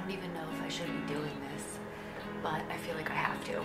don't even know if I should be doing this, but I feel like I have to.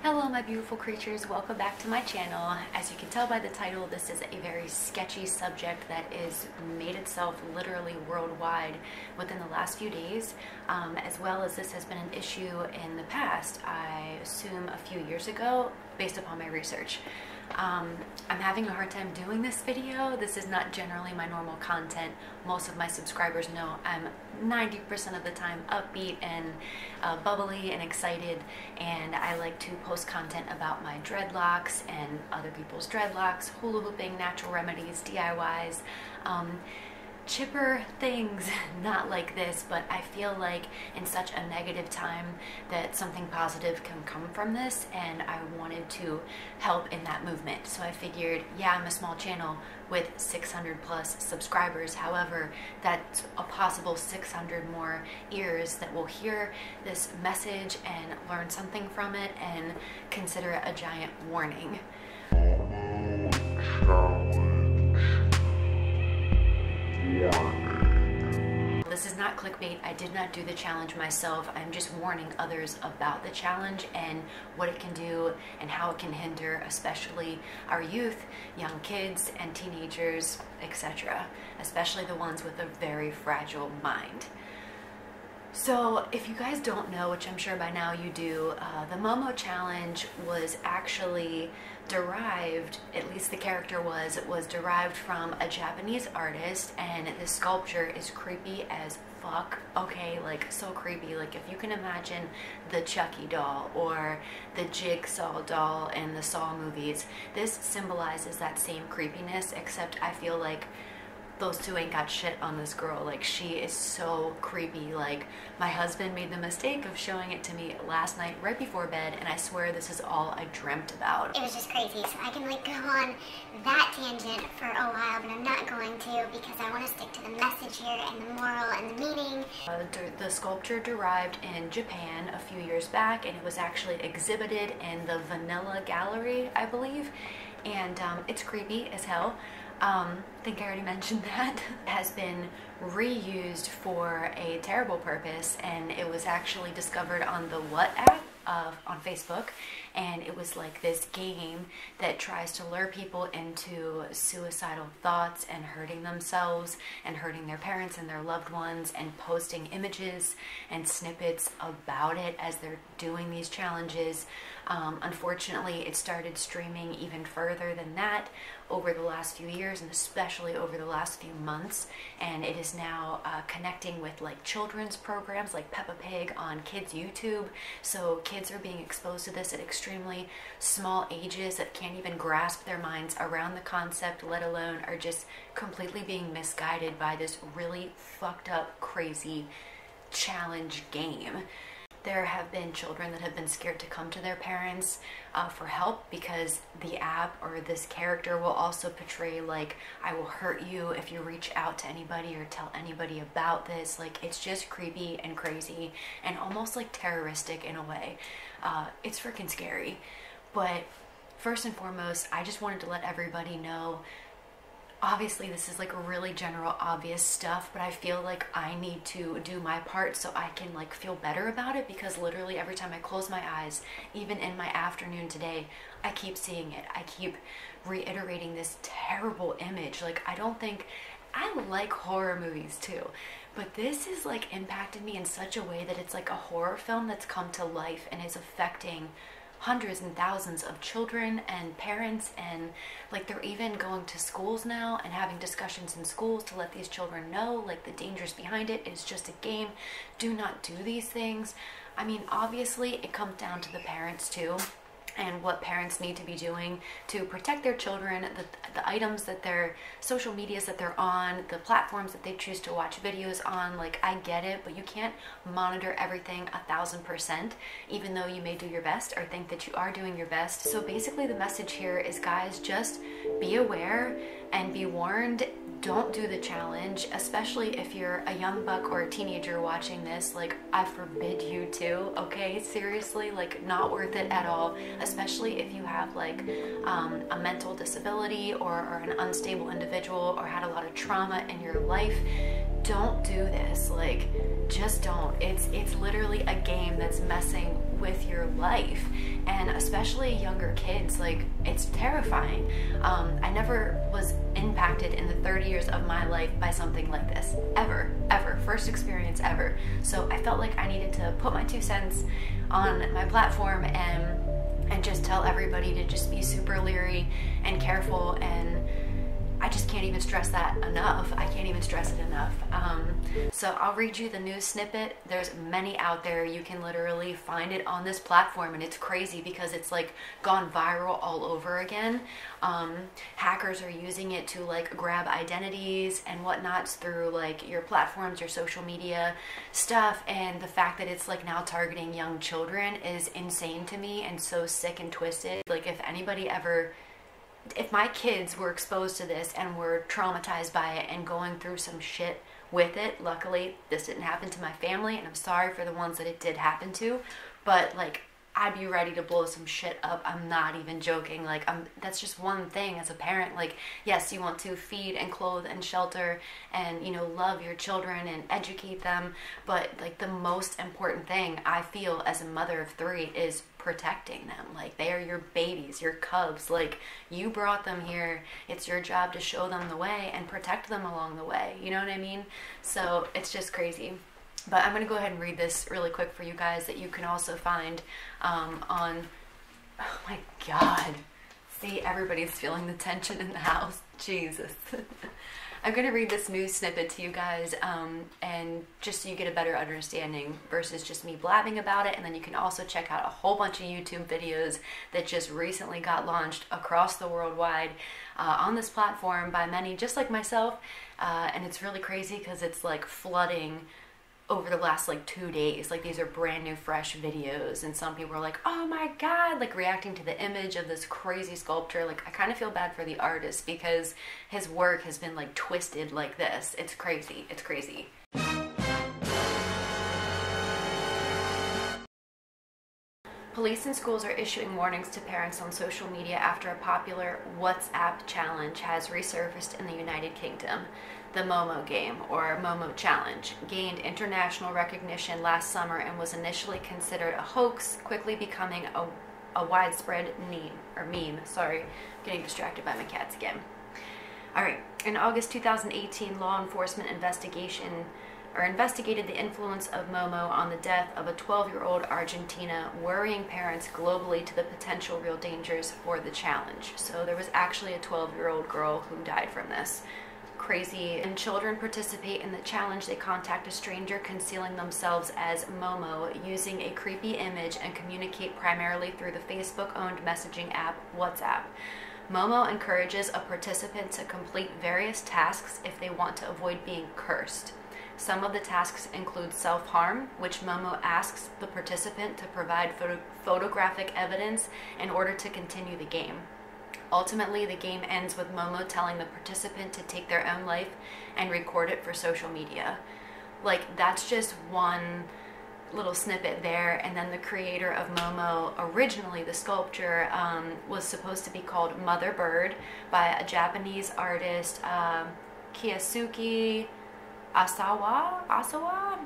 Hello my beautiful creatures, welcome back to my channel. As you can tell by the title, this is a very sketchy subject that is made itself literally worldwide within the last few days, as well as this has been an issue in the past, I assume a few years ago, based upon my research. I'm having a hard time doing this video. This is not generally my normal content. Most of my subscribers know I'm 90% of the time upbeat and bubbly and excited, and I like to post content about my dreadlocks and other people's dreadlocks, hula hooping, natural remedies, DIYs, chipper things, not like this, but I feel like in such a negative time that something positive can come from this, and I wanted to help in that movement. So I figured, yeah, I'm a small channel with 600 plus subscribers. However, that's a possible 600 more ears that will hear this message and learn something from it and consider it a giant warning. This is not clickbait. I did not do the challenge myself. I'm just warning others about the challenge and what it can do and how it can hinder especially our youth, young kids and teenagers, etc., especially the ones with a very fragile mind. So if you guys don't know, which I'm sure by now you do, the Momo challenge was actually derived, at least the character was derived from a Japanese artist, and the sculpture is creepy as fuck. Okay, like so creepy. Like if you can imagine the Chucky doll or the Jigsaw doll in the Saw movies, this symbolizes that same creepiness, except I feel like those two ain't got shit on this girl. Like, she is so creepy. Like, my husband made the mistake of showing it to me last night right before bed, and I swear this is all I dreamt about. It was just crazy, so I can like go on that tangent for a while, but I'm not going to because I want to stick to the message here and the moral and the meaning. The sculpture derived in Japan a few years back, and it was actually exhibited in the Vanilla Gallery, I believe, and it's creepy as hell. I think I already mentioned that. It has been reused for a terrible purpose, and it was actually discovered on the What app on Facebook, and it was like this game that tries to lure people into suicidal thoughts and hurting themselves and hurting their parents and their loved ones, and posting images and snippets about it as they're doing these challenges. Unfortunately, it started streaming even further than that over the last few years, and especially over the last few months, and it is now connecting with like children's programs like Peppa Pig on kids' YouTube. So kids are being exposed to this at extremely small ages that can't even grasp their minds around the concept, let alone are just completely being misguided by this really fucked up, crazy challenge game. There have been children that have been scared to come to their parents for help because the app or this character will also portray like, I will hurt you if you reach out to anybody or tell anybody about this. Like, it's just creepy and crazy and almost like terroristic in a way. It's freaking scary. But first and foremost, I just wanted to let everybody know, obviously this is like really general obvious stuff, but I feel like I need to do my part so I can like feel better about it, because literally every time I close my eyes, even in my afternoon today, I keep seeing it. I keep reiterating this terrible image. Like, I like horror movies too, but this is like impacted me in such a way that it's like a horror film that's come to life and is affecting hundreds and thousands of children and parents, and like they're even going to schools now and having discussions in schools to let these children know like the dangers behind it. It's just a game. Do not do these things. I mean, obviously it comes down to the parents too, and what parents need to be doing to protect their children, the items that their social medias that they're on, the platforms that they choose to watch videos on. Like, I get it, but you can't monitor everything 1000%, even though you may do your best or think that you are doing your best. So basically the message here is, guys, just be aware and be warned. Don't do the challenge, especially if you're a young buck or a teenager watching this. Like, I forbid you to, okay? Seriously, like, not worth it at all, especially if you have like a mental disability or an unstable individual or had a lot of trauma in your life. don't do this. Like, just don't. It's literally a game that's messing with your life, and especially younger kids. Like, it's terrifying. I never was impacted in the 30 years of my life by something like this, ever. First experience ever. So I felt like I needed to put my 2 cents on my platform and just tell everybody to just be super leery and careful, and I just can't even stress that enough. I can't even stress it enough. So I'll read you the news snippet. There's many out there. You can literally find it on this platform, and it's crazy because it's like gone viral all over again. Hackers are using it to like grab identities and whatnots through like your platforms, your social media stuff, and the fact that it's like now targeting young children is insane to me and so sick and twisted. Like, if my kids were exposed to this and were traumatized by it and going through some shit with it, luckily this didn't happen to my family, and I'm sorry for the ones that it did happen to, but like, I'd be ready to blow some shit up. I'm not even joking. Like, that's just one thing as a parent. Like, yes, you want to feed and clothe and shelter and, you know, love your children and educate them, but like the most important thing I feel as a mother of 3 is protecting them. Like, they are your babies, your cubs. Like, you brought them here. It's your job to show them the way and protect them along the way. You know what I mean? So it's just crazy. But I'm going to go ahead and read this really quick for you guys that you can also find on, oh my God. See, everybody's feeling the tension in the house. Jesus. I'm going to read this news snippet to you guys, and just so you get a better understanding versus just me blabbing about it. And then you can also check out a whole bunch of YouTube videos that just recently got launched across the worldwide on this platform by many just like myself. And it's really crazy because it's like flooding over the last like 2 days. Like, these are brand new fresh videos, and some people are like, oh my God, like reacting to the image of this crazy sculpture. Like, I kind of feel bad for the artist because his work has been like twisted like this. It's crazy. It's crazy. Police and schools are issuing warnings to parents on social media after a popular WhatsApp challenge has resurfaced in the United Kingdom. The Momo game, or Momo challenge, gained international recognition last summer and was initially considered a hoax, quickly becoming a widespread meme. Sorry, getting distracted by my cats again. Alright, in August 2018, law enforcement investigated the influence of Momo on the death of a 12-year-old Argentina, worrying parents globally to the potential real dangers for the challenge. So there was actually a 12-year-old girl who died from this. Crazy. And children participate in the challenge. They contact a stranger concealing themselves as Momo, using a creepy image, and communicate primarily through the Facebook-owned messaging app WhatsApp. Momo encourages a participant to complete various tasks if they want to avoid being cursed. Some of the tasks include self-harm, which Momo asks the participant to provide photographic evidence in order to continue the game. Ultimately, the game ends with Momo telling the participant to take their own life and record it for social media. Like, that's just one little snippet there. And then the creator of Momo, originally the sculpture, was supposed to be called Mother Bird by a Japanese artist, Kiyasuke Asawa,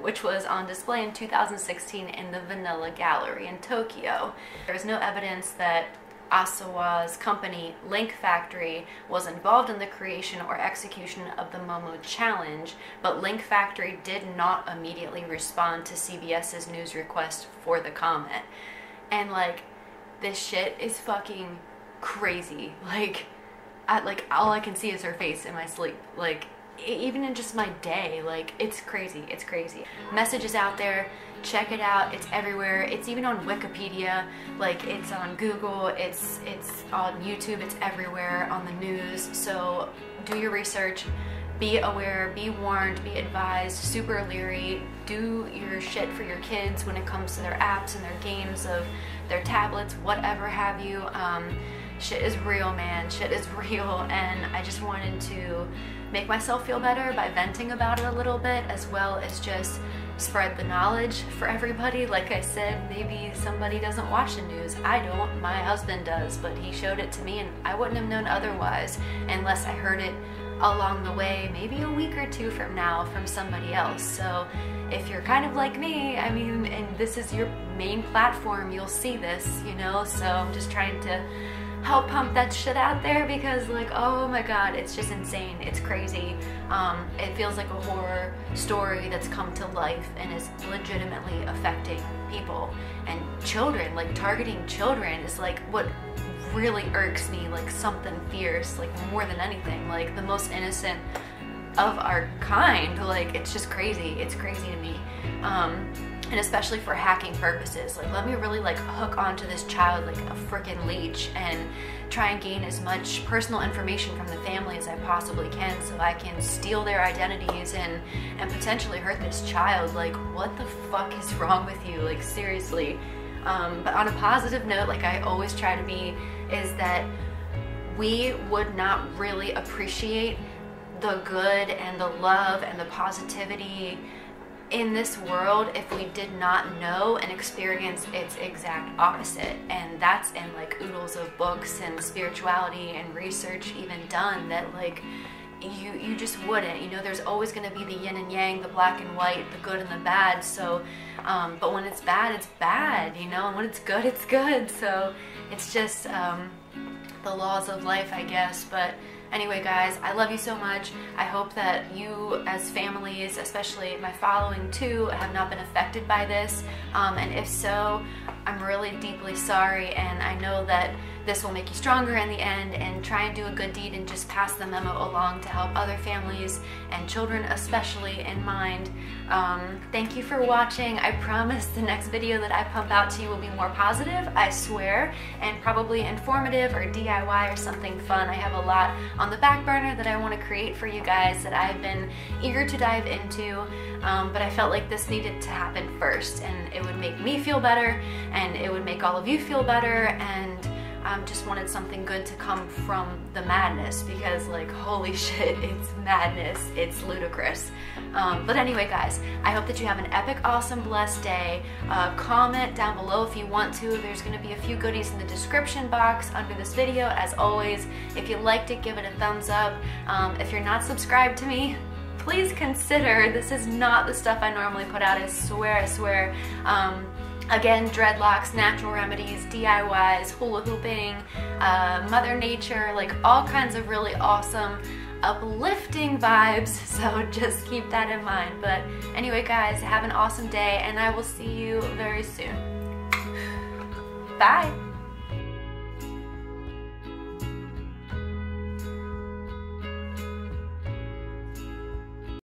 which was on display in 2016 in the Vanilla Gallery in Tokyo. There is no evidence that Asawa's company, Link Factory, was involved in the creation or execution of the Momo challenge, but Link Factory did not immediately respond to CBS's news request for the comment. And like, this shit is fucking crazy. Like, all I can see is her face in my sleep. Like, even in just my day, like, it's crazy. It's crazy. Messages out there. Check it out. It's everywhere. It's even on Wikipedia. Like, it's on Google. It's on YouTube. It's everywhere on the news. So do your research. Be aware. Be warned. Be advised. Super leery. Do your shit for your kids when it comes to their apps and their games, of their tablets, whatever have you. Shit is real, man. Shit is real. And I just wanted to make myself feel better by venting about it a little bit, as well as just spread the knowledge for everybody. Like I said, maybe somebody doesn't watch the news. I don't. My husband does, but he showed it to me and I wouldn't have known otherwise unless I heard it along the way, maybe a week or two from now, from somebody else. So if you're kind of like me, I mean, and this is your main platform, you'll see this, you know, so I'm just trying to help pump that shit out there, because like, oh my god, it's just insane, it's crazy. It feels like a horror story that's come to life and is legitimately affecting people and children. Like, targeting children is like what really irks me, like something fierce, like more than anything, like the most innocent of our kind. Like, it's just crazy, it's crazy to me. And especially for hacking purposes, like, let me really like hook onto this child like a freaking leech and try and gain as much personal information from the family as I possibly can, so I can steal their identities and potentially hurt this child. Like, what the fuck is wrong with you? Like, seriously. But on a positive note, like I always try to be, is that we would not really appreciate the good and the love and the positivity in this world if we did not know and experience its exact opposite. And that's in like oodles of books and spirituality and research even done, that like you just wouldn't, you know, there's always going to be the yin and yang, the black and white, the good and the bad. So but when it's bad, you know, and when it's good. So it's just the laws of life, I guess. But anyway, guys, I love you so much. I hope that you as families, especially my following too, have not been affected by this. And if so, I'm really deeply sorry, and I know that this will make you stronger in the end, and try and do a good deed and just pass the memo along to help other families and children especially in mind. Thank you for watching. I promise the next video that I pump out to you will be more positive, I swear, and probably informative or DIY or something fun. I have a lot on the back burner that I want to create for you guys that I've been eager to dive into, but I felt like this needed to happen first, and it would make me feel better, and it would make all of you feel better, and just wanted something good to come from the madness, because like, holy shit, it's madness, it's ludicrous. But anyway, guys, I hope that you have an epic, awesome, blessed day. Comment down below if you want to. There's going to be a few goodies in the description box under this video, as always. If you liked it, give it a thumbs up. If you're not subscribed to me, please consider. This is not the stuff I normally put out, I swear. Again, dreadlocks, natural remedies, DIYs, hula hooping, Mother Nature, like all kinds of really awesome, uplifting vibes, so just keep that in mind. But anyway, guys, have an awesome day, and I will see you very soon. Bye!